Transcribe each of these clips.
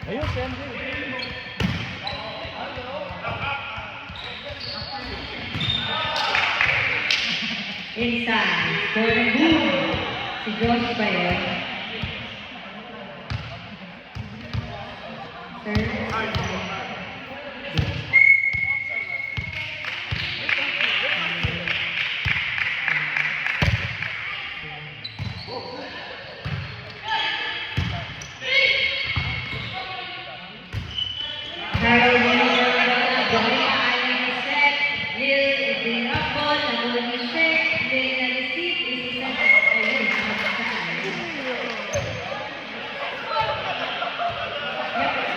Ayun, send inside for the boom. Si Josh ba yun? Harold Wilson, Johnny Allen set, Lil Dinapol, Nagulong set, Lil Nalicip, isisan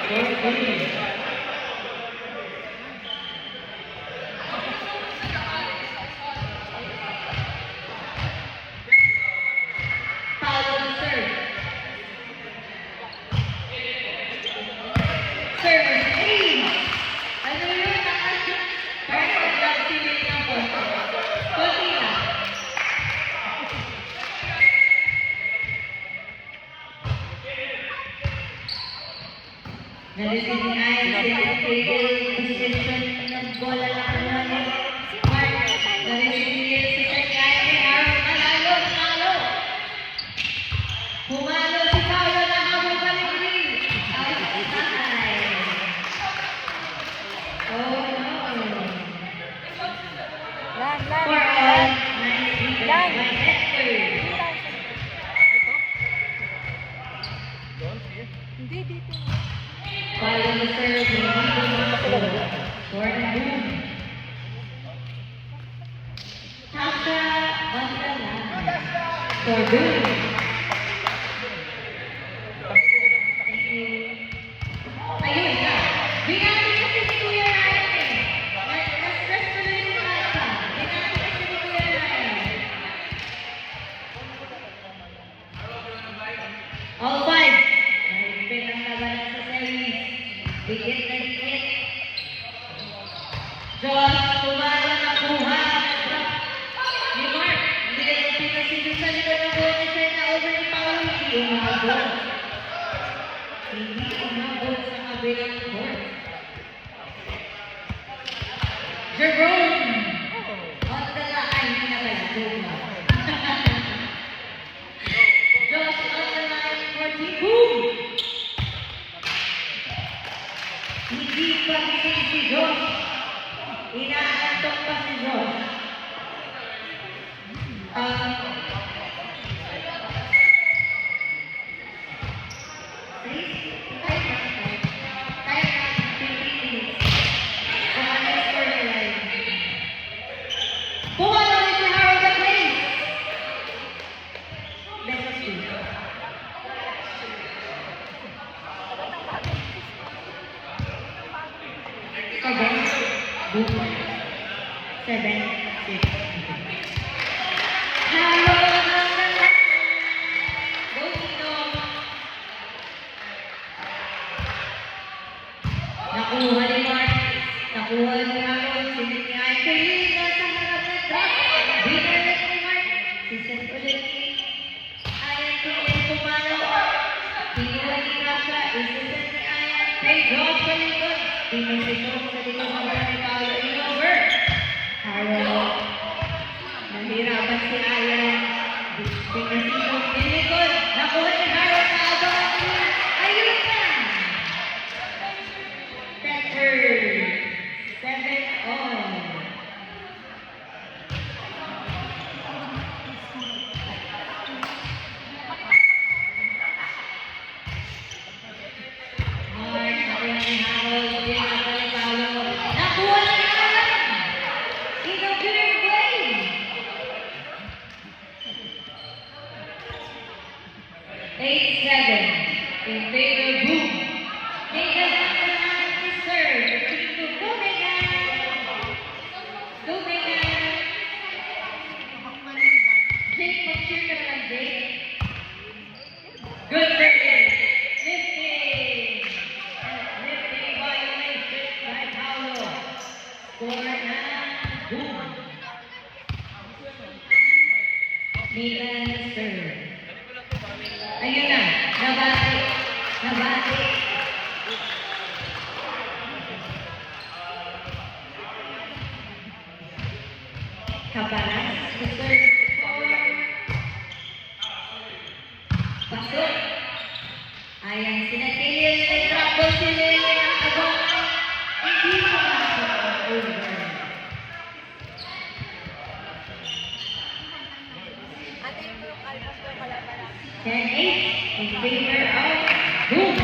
ayun, Paulo serve. Service ace. Ano yun? Perfect love swimming na po. Kunti na. Narising ay sinatable position ng bola na kuha ni Mark. Narising niya si Sakay ni Harold. Manalo. Pumalo si Paulo na habang balik-balik. Oh no. For all, nice defense by Hector. Hindi, dito. Follow the serve, for the boom. Tasha on the line. For boom. Thank you. Ayun na. Binati kasi ni Kuya Ryan eh. Mas-stress ko na yung Tasha. Binati kasi ni Kuya Ryan. All five. Mahigpit ang labanan sa service. Dikit na dikit. Josh, tumalo na kuha. Ni Mark, hindi na yung pinasido sa likod ng buwan na siya na over ni Paulo. Hindi umabot. Hindi umabot sa kabilang court. Jerome! On the line. Hindi na pala. Josh on the line for the boom! Hindi pa gising si Josh. Inaantok pa si Josh. Kaya na 15 minutes. Kung ano yung storyline. Kuha na rin si Harold the Place. Best of two. Boom. 7, 6. Harold on the line. Go Tito. Nakuha ni Mark. Nakuha ni Harold. Sinigay kay Lina sa harap na drop. Binalik ni Mark. Siset ulit ni Ayan Kuya Pumalo. Kinuha ni Tasha. Isiset ni Ayan kay Josh sa likod. Pinasisok sa likod ng ni Paulo over. Harold. Nahirapan si Ayan. Pinasisok ni likod. Nakuha ni Harold na abang niya. Ayun na! Tether. 7 on. Mark, nakuha ni Harold. Pinasisok ni Paulo. Nakuha ni Harold! In a good way! Eight, 7. In favor, boom. Megan on the line to serve. Go, Megan! Go, Megan! Jake, mag-cheer ka na lang, Jake. Good service. Lifting. Nabati. Kapalas. Reserve for pasok. Ayan, sinagilid. Nag-trouble si Lele ang abangan. Hindi pumasok ang over. Ten eight in favor of Boom.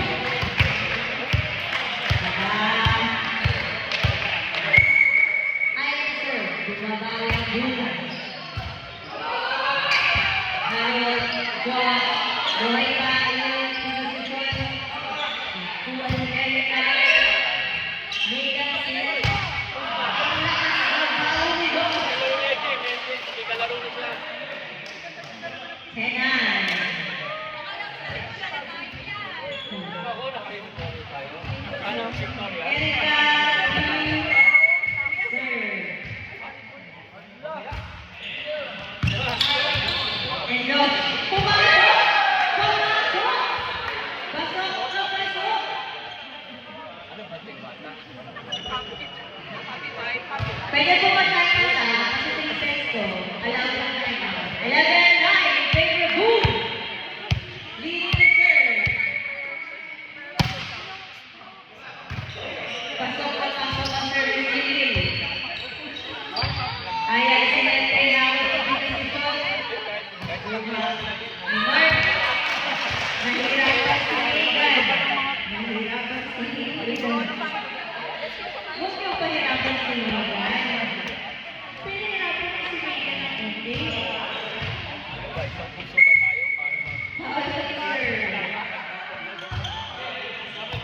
Ayan, sir. Bumabawi ang Boom. Harold, Josh, buhay pa yung posisyon. Kuha ni Erika. Megan Smith. Ang lakas ng bawi ni Boom. 10-9. Ano, Victoria? Erika, serve. And look, pumasok! Pumasok! Pasok na pasok! Ano ba ito, bata? Pwede po magkakanta kasi tinisense ko. Alam ko na ito. 11-9 in favor of Boom! Leading the serve. Pasok ang service leading. Ayan, sinet ay hawak ang posisyon. Mark. Nahihirapan si Megan. Nahihirapan si Megan. Huwag niyo pahirapan si Megan. Pinahirapan na si Megan ng hindi. Isang puso ba tayo para Bawal sa serve.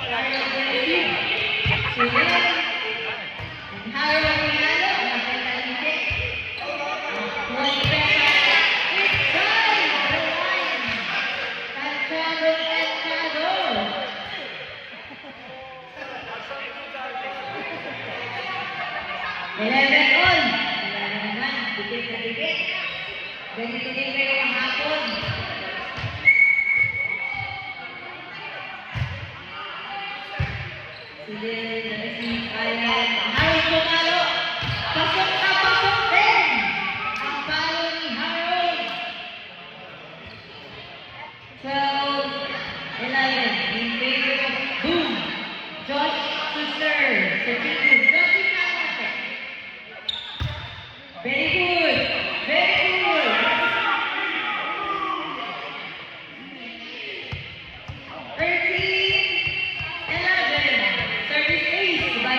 Carlo Berlin. Sulit. And Harold Milano. Nakatalisik. One pesa. It's time. The line. Santiago Mercado. Eleven on. Wala na naman. Dikit na dikit. Ganito din kayo kahapon. Sige, nag-isip ayan. Harold Pumalo. Pasok na pasok din. Ang palo ni Harold. 12-11 in favor of Boom. Josh to serve. Sa Chico. Josh in natin. Very good. Very good. 13-11. Service ace by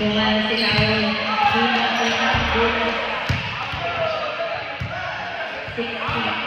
Pumalo si Carol. Bilang po ng bonus. 60.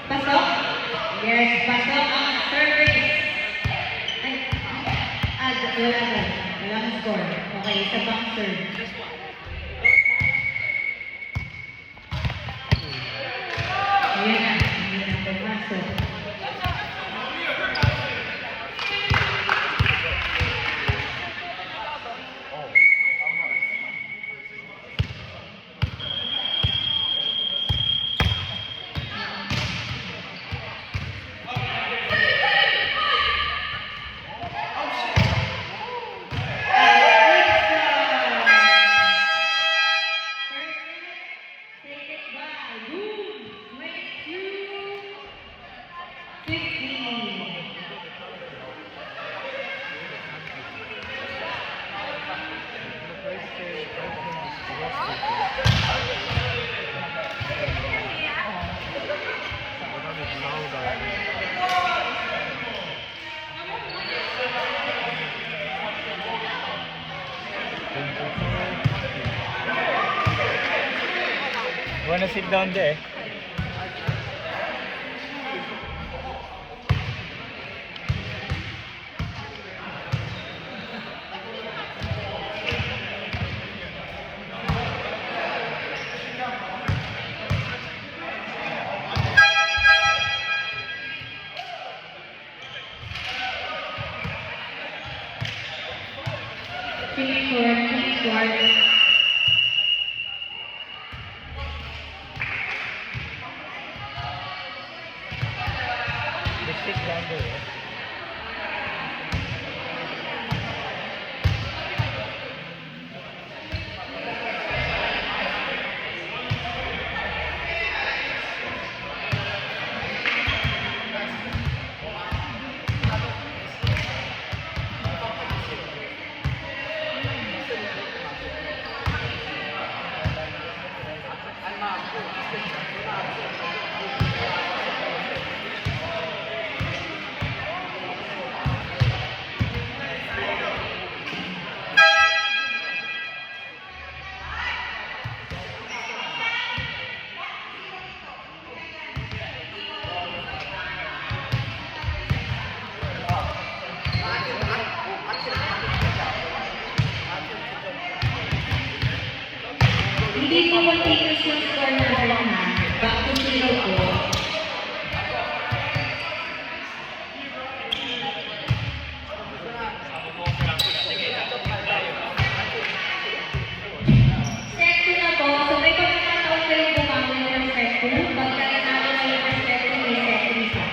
Pasok? Yes, pasok ang service. Ay, wala na. Walang score. Okay, isa pang serve. Ayan na, hindi na pumasok. Wanna sit down there? Hindi po continuous yung score natin ha. Back to 0 po. Set 2 na po. So may pagkakataon kayong bumangon ng set 2. Pagka nanalo na yung set 2, may set 3 siya.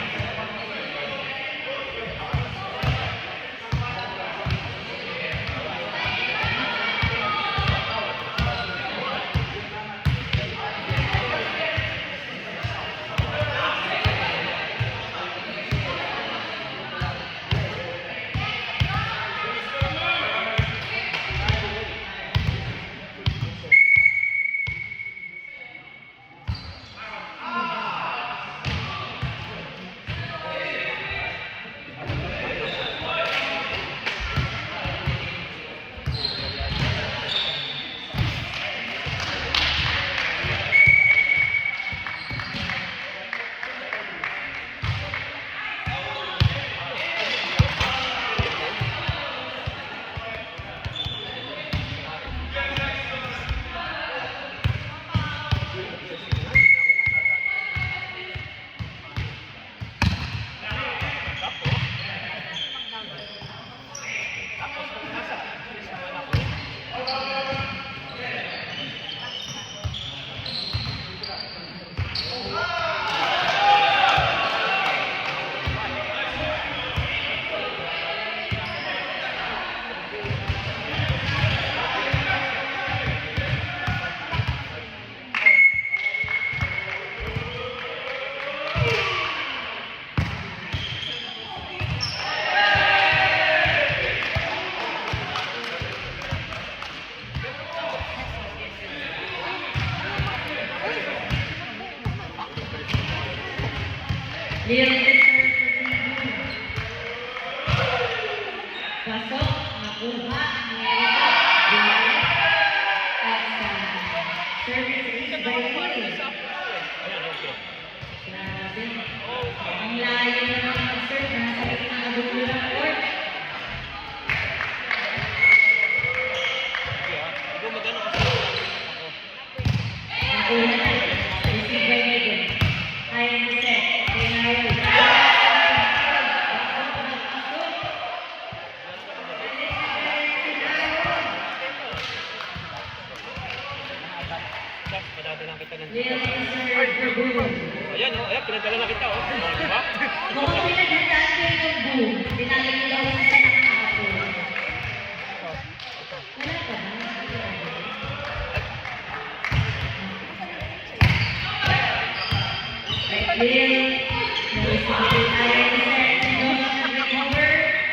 Leon reserve for Tibu. Pasok, nakuha, Amerika, Binalik, at service is by Will. Grabe. Ang layo naman ng serve, nasa gitna ng dulo ng court. Nakuha na. Receive by Megan. Kaya mo set. Madadala kita ng Leon reserve for Boom. Ayan, oh, ayan, pinadala na kita, oh. Diba? Mukhang pinagdaan kayo ng Boom. Dinala niyo daw yung isa ng kahapon. Wala ka ba? Leon, narisipin tayo ni Sir Josh ng recover.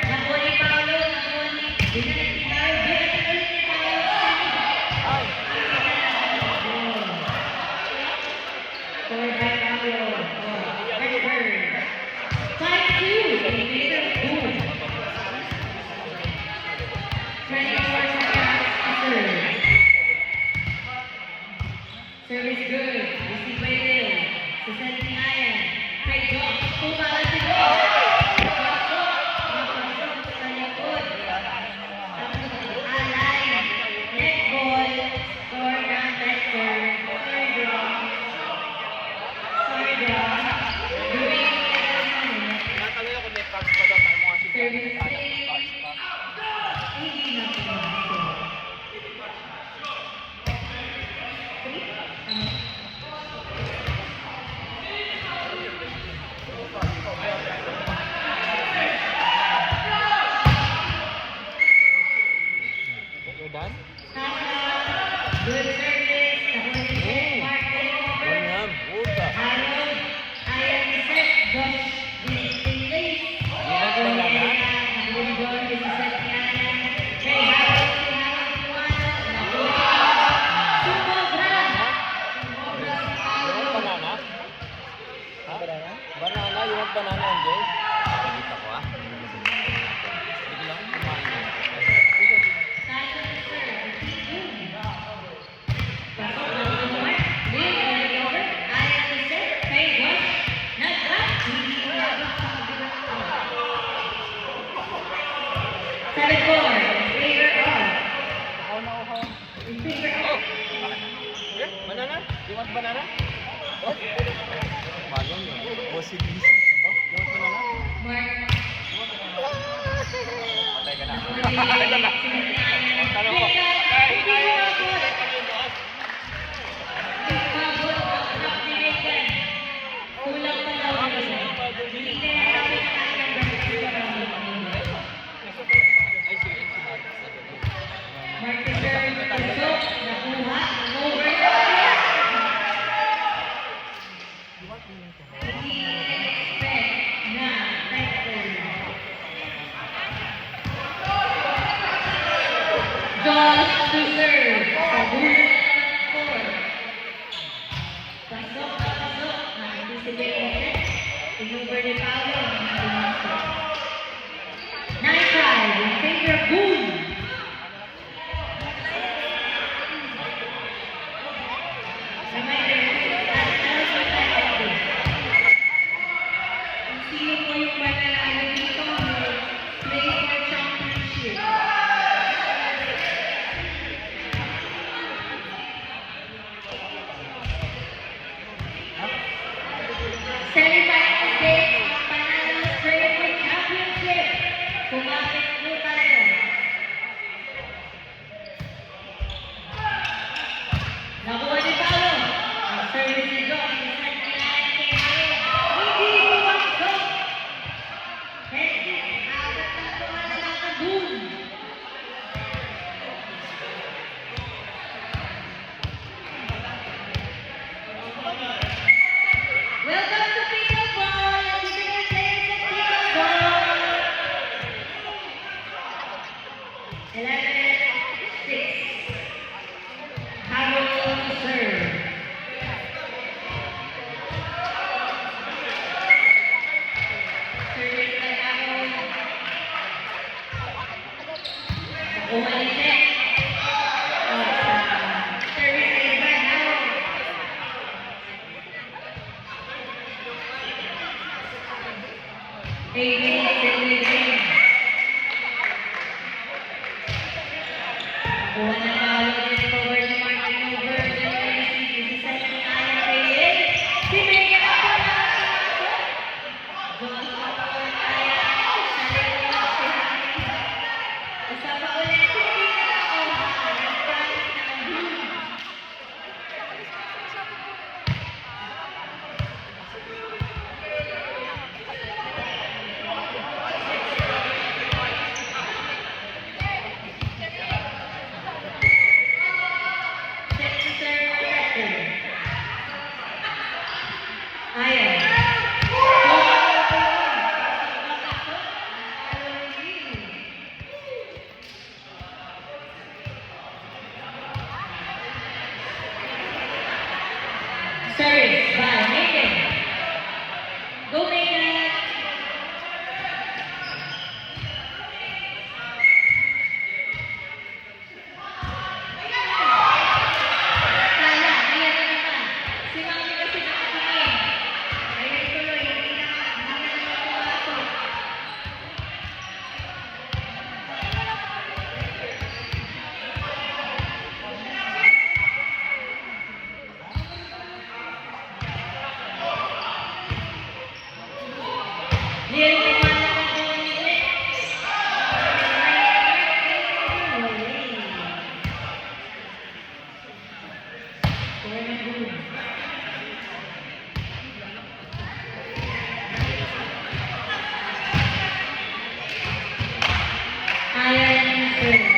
Nakuha ni Paolo, nakuha ni Binalik ni Harold. Binalik ulit ni Paolo. Scored by Paolo. Recover. 5-2 in favor of Boom. 24 seconds to serve. Service good. Receive by Lil. Susunod ni Ayan. Kay Josh. Tumala si Josh. Pasok. Napasok sa likod. Tapos alay. Net ball. Score down vector. Third draw. Third draw. During the minute. Tinatanong ako, may cards pa daw, tayo mga Service cards 3. pa. Hindi na pumasok. Tama. You're done? Good service. Nakuha ni Sir Mark recover. Ganyan, puta. Harold, Ayan ni Sir Josh Dinley. Ginagawa na? Nakuha ni Josh ni Sir Ayan. Kay Harold, si Harold Juan. Nakuha. Sumobra. Sumobra si You want Paolo. banana? Ha? Banana? You want banana, MJ? Nakita ko, ah. Sige lang, kumain. Tayo ni Sir. Boom. You want banana? Oh? Bago yun. Bossy busy. Oh, you want banana? Mark. Patay ka na. Patay ka na. Talo ko. Kulang pa daw ang isa. Hindi na natin Marketer Pasok, nakuha, over. Hindi expect na record. Josh to serve. Sa bulan ng 4. Pasok na pasok. Anticipated. Inuber ni Paolo. Nice try. In favor of Boone. Sino po yung mananalo dito? Play for championship. Semi-final game, ang panalo play for championship. Kumapit po tayo. Nakuha ni Paolo. Ang service ni John. Isang kailangan kay Hayo. Hindi pumasok. Henry, apat na tuwa na lang ka dun. Welcome to Pickleball. Ang senior players of Pickleball. 11-6. Harold to serve. Service by Harold. Nakuha ni Seth. Service made by Harold. Eight minutes in the game. Nakuha na Paolo din forward ni Martin over. This is second iron kay si Megan na po na pumasok. Jones na po ang kaya. Sarili na si Harry. Isa pa ulit si Tina. Nagkalit ng blue. Set to serve protector. Ayaw. Service by Megan. Go Megan. Kaya, ayan na naman. Si Mami kasi nakatingin. Ayun tuloy, hindi na pumasok. Yan yung mga nakakuha ni Nick. Score ng Boone. Ayan yung serve.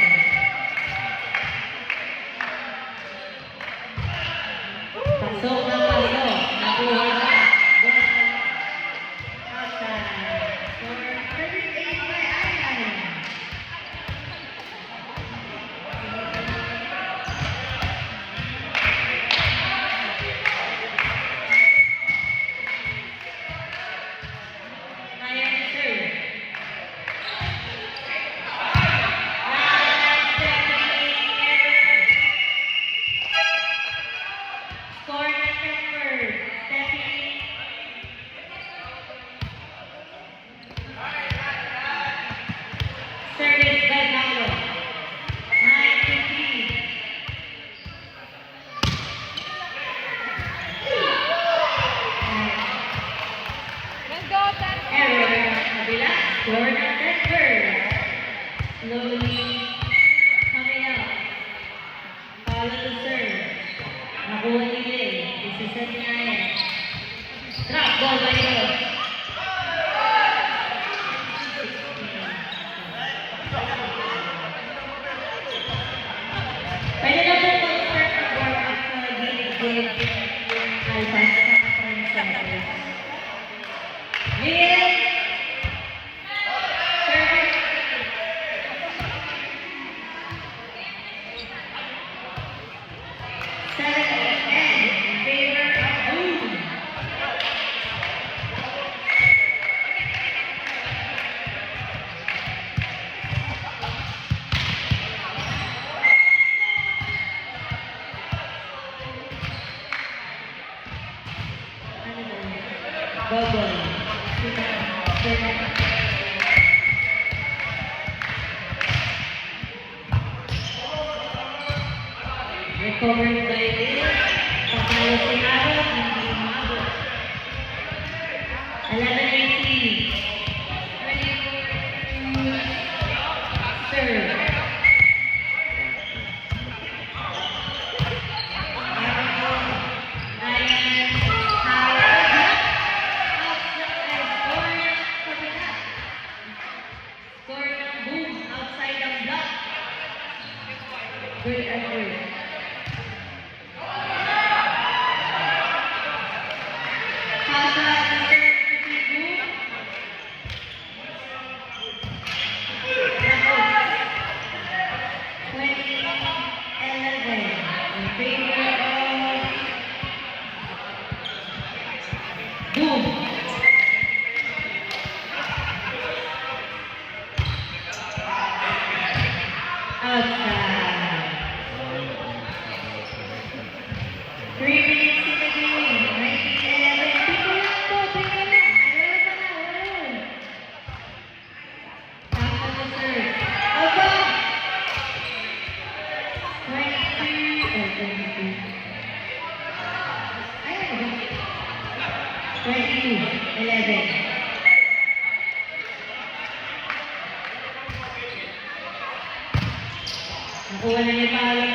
Pasok na pasok. Nakuha na. Outside. For service aid by Ayan. Score ng Denver. Slowly coming out. Follow the serve. Nakuha ni Lil. Isiset niya yan. Drop ball by Lil. Pwede na po mag-start ng warm-up sa gilid-gilid alpha sa front center. Lil! Serve. Seven and in favor of Boom. Ano ba yun? Bubble. Recovered by Lil. Papalo si Aaron. Hindi umabot. 11-18. Serve. Aaron. Ryan. Howard. Outside. Score ng kabila. Score ng Boom. Outside ang block. Good effort. Pasa na serve si Boom. Naku. 20-11 in favor of Boom. Outside. 3 minutes in the game. 19-11. Piko lang po. Piko lang. Ayaw pa na. Ayaw. Pasa na serve. Aba! 22. 22. Ay, ano ba? 22-11. Nakuha na ni Paolo